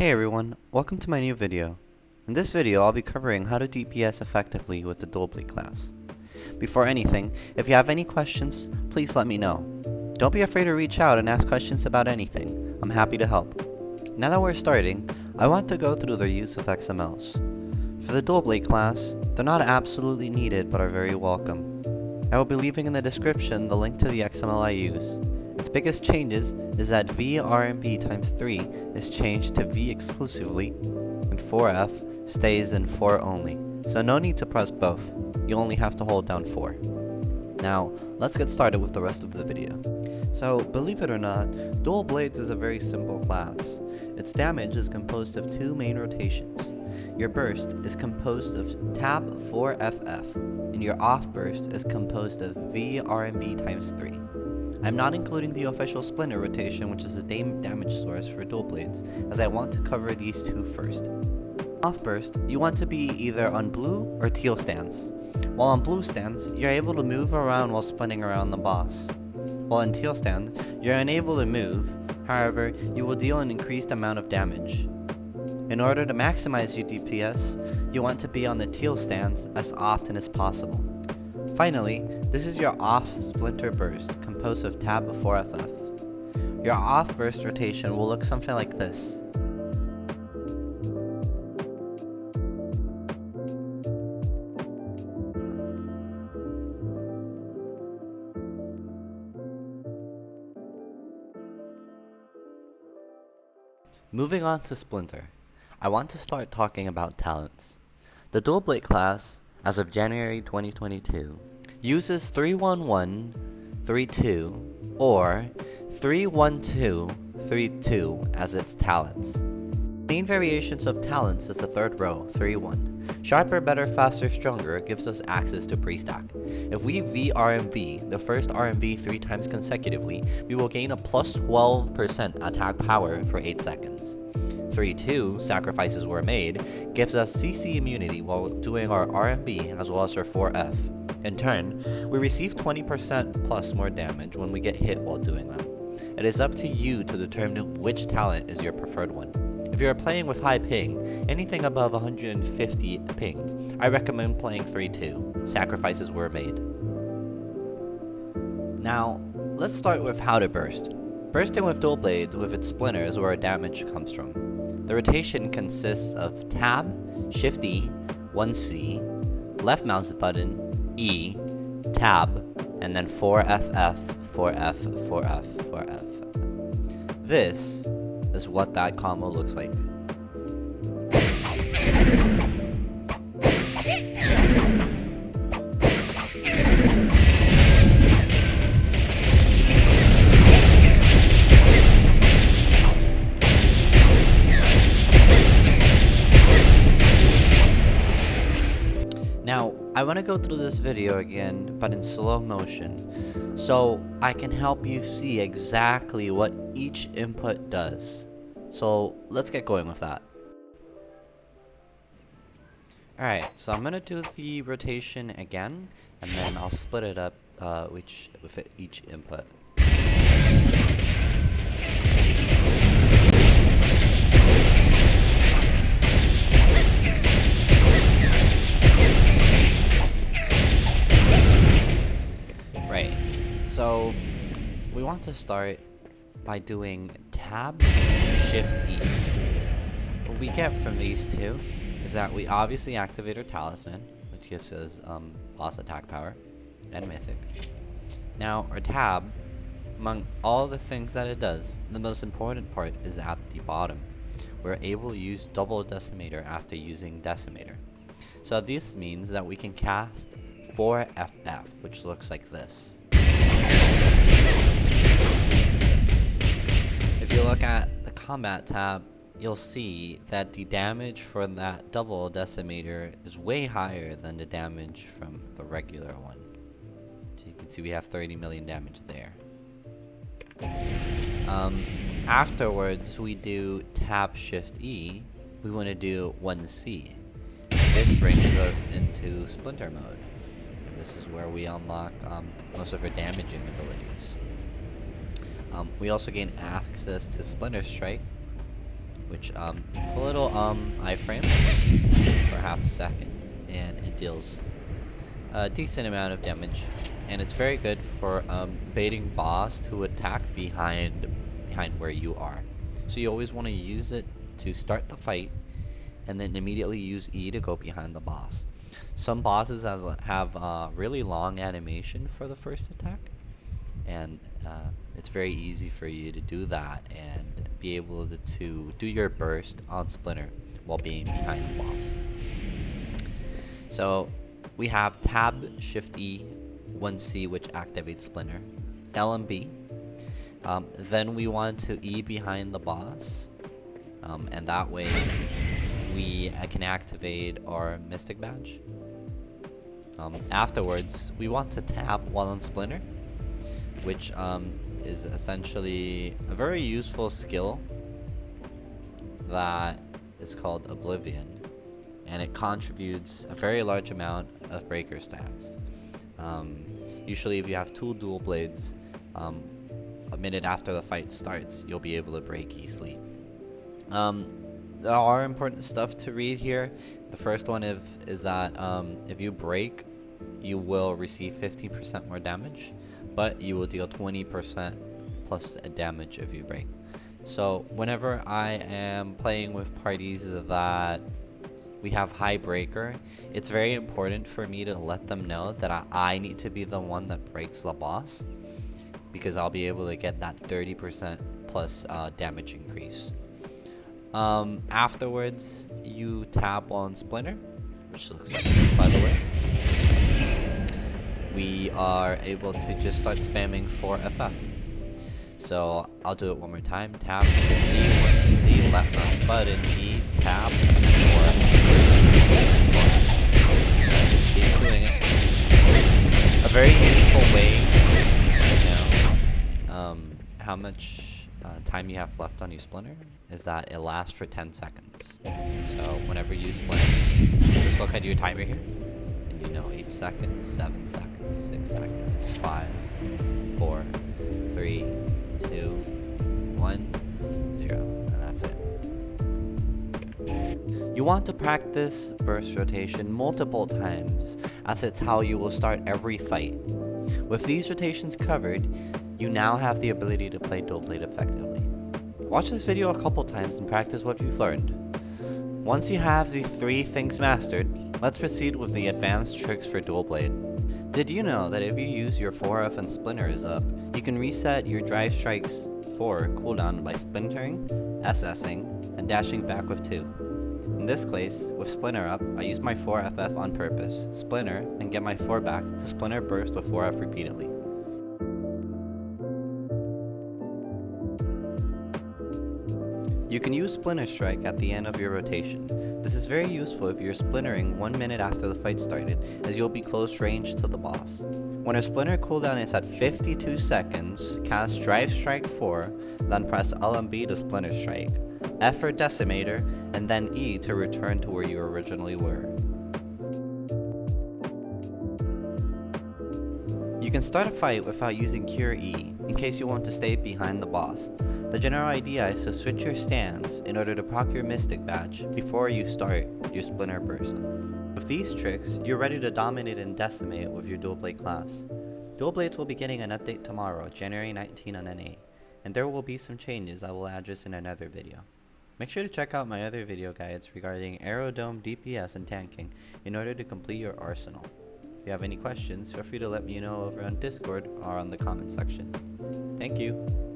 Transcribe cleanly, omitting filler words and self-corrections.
Hey everyone, welcome to my new video. In this video, I'll be covering how to DPS effectively with the Dual Blade class. Before anything, if you have any questions, please let me know. Don't be afraid to reach out and ask questions about anything. I'm happy to help. Now that we're starting, I want to go through the use of XMLs. For the Dual Blade class, they're not absolutely needed but are very welcome. I will be leaving in the description the link to the XML I use. Its biggest changes is that V RMB times 3 is changed to V exclusively, and 4F stays in 4 only, so no need to press both, you only have to hold down 4. Now, let's get started with the rest of the video. So, believe it or not, Dual Blades is a very simple class. Its damage is composed of 2 main rotations. Your burst is composed of tab 4FF, and your off burst is composed of V RMB times 3. I'm not including the official Splinter rotation, which is the damage source for Dual Blades, as I want to cover these two first. Off burst, you want to be either on blue or teal stance. While on blue stance, you're able to move around while spinning around the boss. While in teal stand, you're unable to move, however, you will deal an increased amount of damage. In order to maximize your DPS, you want to be on the teal stance as often as possible. Finally, this is your off Splinter Burst, composed of tab 4FF. Your off burst rotation will look something like this. Moving on to Splinter, I want to start talking about talents. The Dual Blade class, as of January 2022, uses 31132 or 31232 as its talents. Main variations of talents is the third row, 3-1. Sharper, better, faster, stronger gives us access to pre-stack. If we VRMV the first RMB 3 times consecutively, we will gain a plus 12% attack power for 8 seconds. 3-2, sacrifices were made, gives us CC immunity while doing our RMB as well as our 4F. In turn, we receive 20% plus more damage when we get hit while doing them. It is up to you to determine which talent is your preferred one. If you are playing with high ping, anything above 150 ping, I recommend playing 3-2, sacrifices were made. Now, let's start with how to burst. Bursting with Dual Blades with its Splinter is where our damage comes from. The rotation consists of tab, shift E, 1C, left mouse button, E, tab, and then 4FF, 4F, 4F, 4F. This is what that combo looks like. Now, I want to go through this video again, but in slow motion, so I can help you see exactly what each input does. So, let's get going with that. Alright, so I'm going to do the rotation again, and then I'll split it up with each input. So, we want to start by doing tab, shift E. What we get from these two is that we obviously activate our talisman, which gives us boss attack power, and mythic. Now, our tab, among all the things that it does, the most important part is at the bottom. We're able to use double decimator after using decimator. So this means that we can cast 4FF, which looks like this. If you look at the combat tab, you'll see that the damage for that double decimator is way higher than the damage from the regular one. So you can see we have 30 million damage there. Afterwards, we do tab shift E. We want to do 1C. This brings us into Splinter mode. This is where we unlock most of our damaging abilities. We also gain access to Splinter Strike, which it's a little iframe for half a second, and it deals a decent amount of damage, and it's very good for baiting boss to attack behind where you are. So you always want to use it to start the fight, and then immediately use E to go behind the boss. Some bosses have really long animation for the first attack, and it's very easy for you to do that and be able to do your burst on Splinter while being behind the boss. So we have Tab, Shift E, 1C, which activates Splinter, L and B. Then we want to E behind the boss, and that way we can activate our Mystic Badge. Afterwards, we want to tab while on Splinter, which is essentially a very useful skill that is called Oblivion, and it contributes a very large amount of breaker stats. Usually if you have two dual blades, a minute after the fight starts, you'll be able to break easily. There are important stuff to read here. The first one is that if you break, you will receive 15% more damage, but you will deal 20% plus damage if you break. So whenever I am playing with parties that we have high breaker, it's very important for me to let them know that I need to be the one that breaks the boss, because I'll be able to get that 30% plus damage increase. Afterwards, you tab while on Splinter, which looks like this, by the way. We are able to just start spamming 4FF. So I'll do it one more time. Tab, E, 1C, left mouse button, E, tab, 4. Keep doing it. A very useful way to know how much time you have left on your Splinter is that it lasts for 10 seconds. So whenever you Splinter, just look at your timer here, and you know 8 seconds, 7 seconds, 6 seconds, 5, 4, 3, 2, 1, 0, and that's it. You want to practice burst rotation multiple times, as it's how you will start every fight. With these rotations covered, you now have the ability to play dual blade effectively. Watch this video a couple times and practice what you've learned. Once you have these 3 things mastered, let's proceed with the advanced tricks for dual blade. Did you know that if you use your 4F and Splinter is up, you can reset your Drive Strike's 4 cooldown by splintering, SSing, and dashing back with 2. In this case, with Splinter up, I use my 4FF on purpose, Splinter, and get my 4 back to Splinter Burst with 4F repeatedly. You can use Splinter Strike at the end of your rotation. This is very useful if you're splintering 1 minute after the fight started, as you'll be close range to the boss. When a Splinter cooldown is at 52 seconds, cast Drive Strike 4, then press L and B to Splinter Strike, F for Decimator, and then E to return to where you originally were. You can start a fight without using Cure E, in case you want to stay behind the boss. The general idea is to switch your stance in order to proc your Mystic Badge before you start your Splinter Burst. With these tricks, you're ready to dominate and decimate with your Dual Blade class. Dual Blades will be getting an update tomorrow, January 19 on NA, and there will be some changes I will address in another video. Make sure to check out my other video guides regarding Aerodome, DPS, and tanking in order to complete your arsenal. If you have any questions, feel free to let me know over on Discord or on the comment section. Thank you!